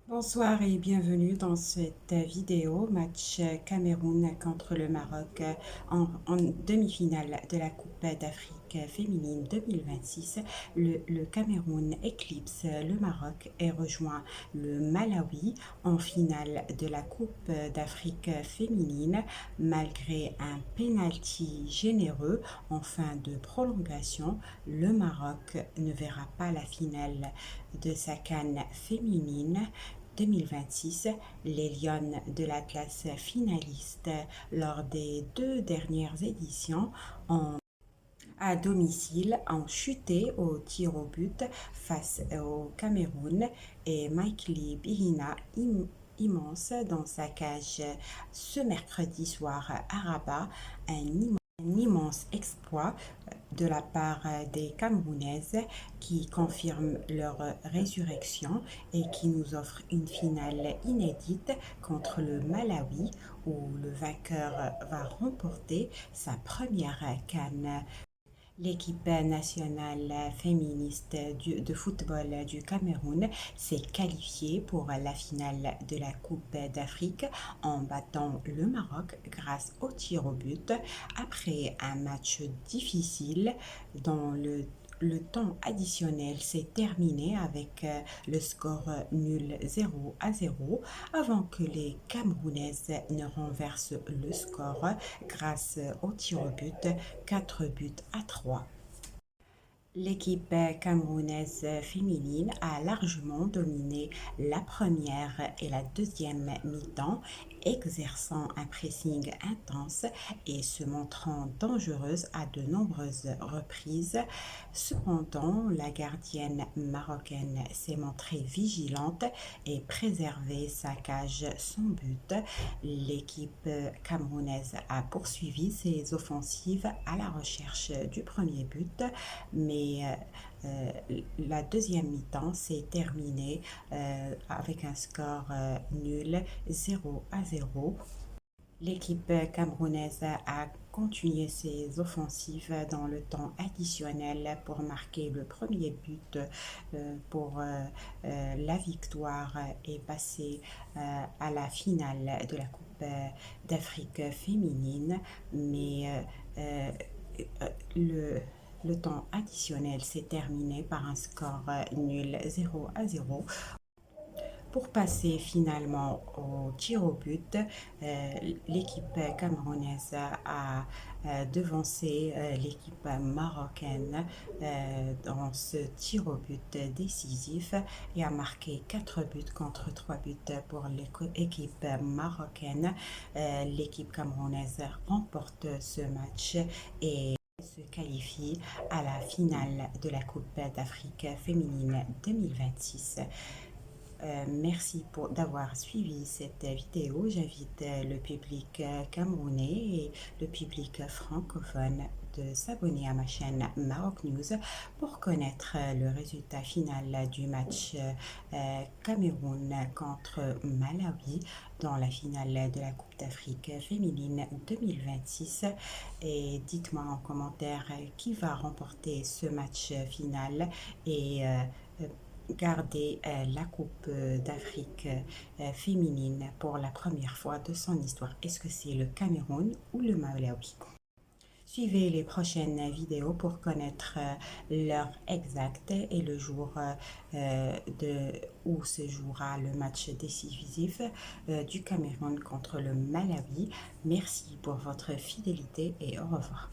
Bonsoir et bienvenue dans cette vidéo match Cameroun contre le Maroc en demi-finale de la Coupe d'Afrique féminine 2026. Le Cameroun éclipse le Maroc et rejoint le Malawi en finale de la Coupe d'Afrique féminine malgré un penalty généreux en fin de prolongation. Le Maroc ne verra pas la finale de sa CAN féminine 2026, les Lionnes de l'Atlas finalistes lors des deux dernières éditions à domicile ont chuté au tir au but face au Cameroun et Mikely Bihina immense dans sa cage ce mercredi soir à Rabat, un immense exploit de la part des Camerounaises qui confirment leur résurrection et qui nous offrent une finale inédite contre le Malawi où le vainqueur va remporter sa première CAN. L'équipe nationale féministe de football du Cameroun s'est qualifiée pour la finale de la Coupe d'Afrique en battant le Maroc grâce au tir au but après un match difficile dont le temps additionnel s'est terminé avec le score nul 0-0 avant que les Camerounaises ne renversent le score grâce au tir au but 4-3. L'équipe camerounaise féminine a largement dominé la première et la deuxième mi-temps, exerçant un pressing intense et se montrant dangereuse à de nombreuses reprises. Cependant, la gardienne marocaine s'est montrée vigilante et préservé sa cage sans but. L'équipe camerounaise a poursuivi ses offensives à la recherche du premier but, mais la deuxième mi-temps s'est terminée avec un score nul 0-0. L'équipe camerounaise a continué ses offensives dans le temps additionnel pour marquer le premier but pour la victoire et passer à la finale de la Coupe d'Afrique féminine. Mais le temps additionnel s'est terminé par un score nul 0-0. Pour passer finalement au tir au but, l'équipe camerounaise a devancé l'équipe marocaine dans ce tir au but décisif et a marqué 4 buts contre 3 buts pour l'équipe marocaine. L'équipe camerounaise remporte ce match et se qualifie à la finale de la Coupe d'Afrique féminine 2026. Merci d'avoir suivi cette vidéo. J'invite le public camerounais et le public francophone de s'abonner à ma chaîne Maroc News pour connaître le résultat final du match Cameroun contre Malawi dans la finale de la Coupe d'Afrique féminine 2026. Et dites-moi en commentaire qui va remporter ce match final et garder la Coupe d'Afrique féminine pour la première fois de son histoire. Est-ce que c'est le Cameroun ou le Malawi? Suivez les prochaines vidéos pour connaître l'heure exacte et le jour où se jouera le match décisif du Cameroun contre le Malawi. Merci pour votre fidélité et au revoir.